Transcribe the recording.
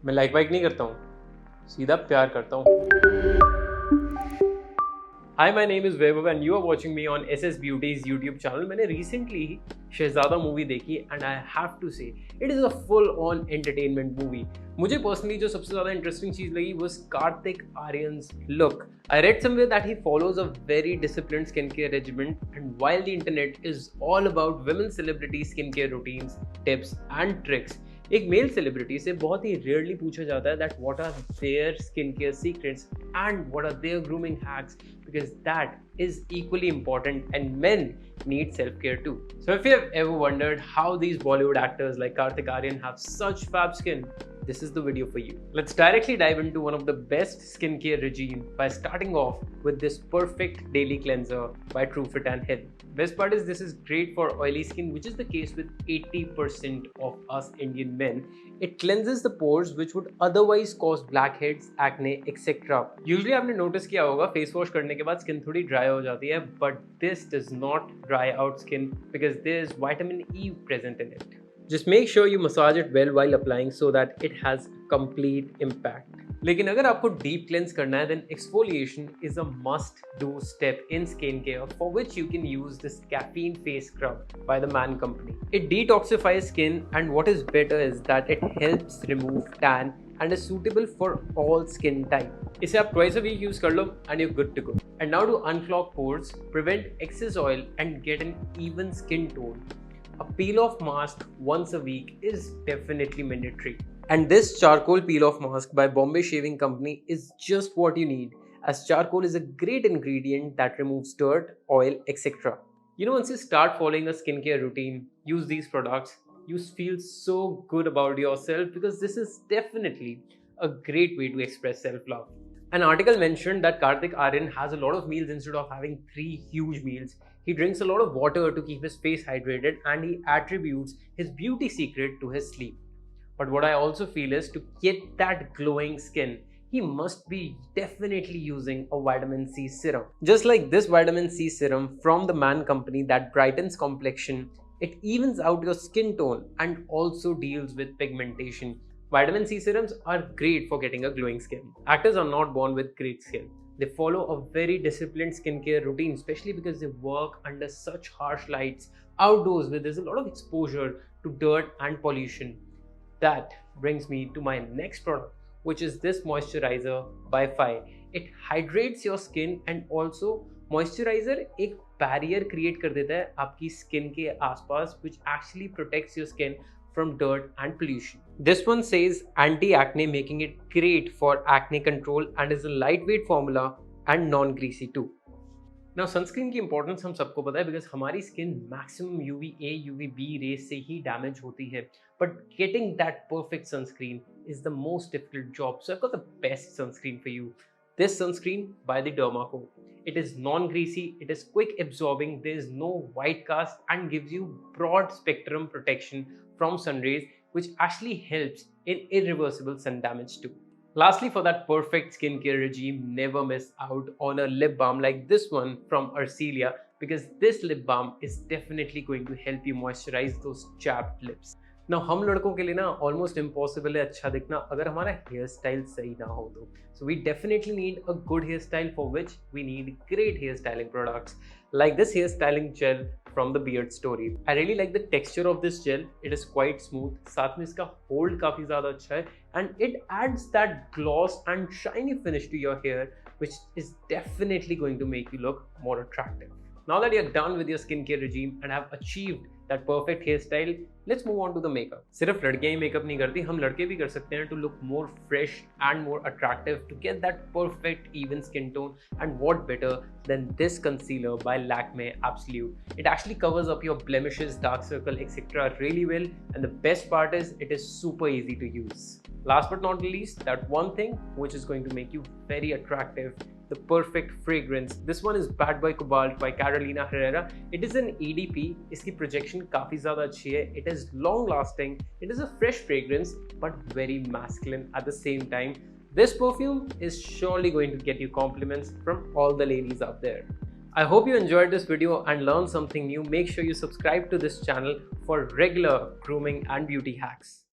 मैं लाइक वाइक नहीं करता हूँ, सीधा प्यार करता हूँ। Hi, my name is Vaibhav and you are watching me on SSBeauty's YouTube channel. मैंने recently ही शहजादा मूवी देखी and I have to say it is a full-on entertainment movie. मुझे personally जो सबसे ज़्यादा interesting चीज़ लगी was Kartik Aaryan's look. I read somewhere that he follows a very disciplined skincare regimen, and while the internet is all about women celebrity skincare routines, tips and tricks, एक male celebrity से बहुत ही rarely पूछा जाता है that what are their skin care secrets and what are their grooming hacks, because that is equally important and men need self-care too. So if you have ever wondered how these Bollywood actors like Kartik Aaryan have such fab skin, this is the video for you. Let's directly dive into one of the best skincare regime by starting off with this perfect daily cleanser by Truefitt and Herrera. Best part is this is great for oily skin, which is the case with 80% of us Indian men. It cleanses the pores which would otherwise cause blackheads, acne, etc. Usually आपने notice किया होगा face wash करने के बाद skin थोड़ी dry हो जाती है, but this does not dry out skin because there is vitamin E present in it. Just make sure you massage it well while applying so that it has complete impact. लेकिन अगर आपको deep cleanse करना है, then exfoliation is a must do step in skincare, for which you can use this Caffeine face scrub by the Man company. It detoxifies skin, and what is better is that it helps remove tan and is suitable for all skin type. इसे आप twice a week use कर लो and you're good to go. And now to unclog pores, prevent excess oil and get an even skin tone, a peel-off mask once a week is definitely mandatory. And this charcoal peel-off mask by Bombay Shaving Company is just what you need, as charcoal is a great ingredient that removes dirt, oil, etc. You know, once you start following a skincare routine, use these products, you feel so good about yourself, because this is definitely a great way to express self-love. An article mentioned that Kartik Aaryan has a lot of meals instead of having 3 huge meals. He drinks a lot of water to keep his face hydrated, and he attributes his beauty secret to his sleep. But what I also feel is, to get that glowing skin, he must be definitely using a vitamin C serum. Just like this vitamin C serum from the Man company that brightens complexion, it evens out your skin tone and also deals with pigmentation. Vitamin C serums are great for getting a glowing skin. Actors are not born with great skin. They follow a very disciplined skincare routine, especially because they work under such harsh lights outdoors where there's a lot of exposure to dirt and pollution. That brings me to my next product, which is this moisturizer by Fi. It hydrates your skin, and also moisturizer एक barrier create कर देता है आपकी skin के आसपास, which actually protects your skin from dirt and pollution. This one says anti-acne, making it great for acne control, and is a lightweight formula and non-greasy too. Now, sunscreen की importance हम सबको पता है, because हमारी skin maximum UVA, UVB rays से ही damage होती है. But getting that perfect sunscreen is the most difficult job. So I've got the best sunscreen for you. This sunscreen by the Derma. It is non-greasy, it is quick absorbing, there is no white cast, and gives you broad spectrum protection from sun rays, which actually helps in irreversible sun damage too. Lastly, for that perfect skincare regime, never miss out on a lip balm like this one from Arcelia, because this lip balm is definitely going to help you moisturize those chapped lips. Now, हम लड़कों के लिए ना almost impossible है अच्छा दिखना अगर हमारा hair style सही ना हो तो. So we definitely need a good hairstyle, for which we need great hair styling products like this hair styling gel from the Beard Story. I really like the texture of this gel. It is quite smooth. साथ में इसका hold काफी ज़्यादा अच्छा है, and it adds that gloss and shiny finish to your hair, which is definitely going to make you look more attractive. Now that you're done with your skincare regime and have achieved that perfect hairstyle, let's move on to the makeup. सिर्फ लड़कियां ही makeup नहीं करती, हम लड़के भी कर सकते हैं to look more fresh and more attractive, to get that perfect even skin tone. And what better than this concealer by Lakmé Absolute. It actually covers up your blemishes, dark circle, etc. really well, and the best part is it is super easy to use. Last but not least, that one thing which is going to make you very attractive, the perfect fragrance. This one is Bad Boy Cobalt by Carolina Herrera. It is an EDP. इसकी projection काफी ज़्यादा अच्छी है. It is long lasting. It is a fresh fragrance but very masculine at the same time. This perfume is surely going to get you compliments from all the ladies out there. I hope you enjoyed this video and learned something new. Make sure you subscribe to this channel for regular grooming and beauty hacks.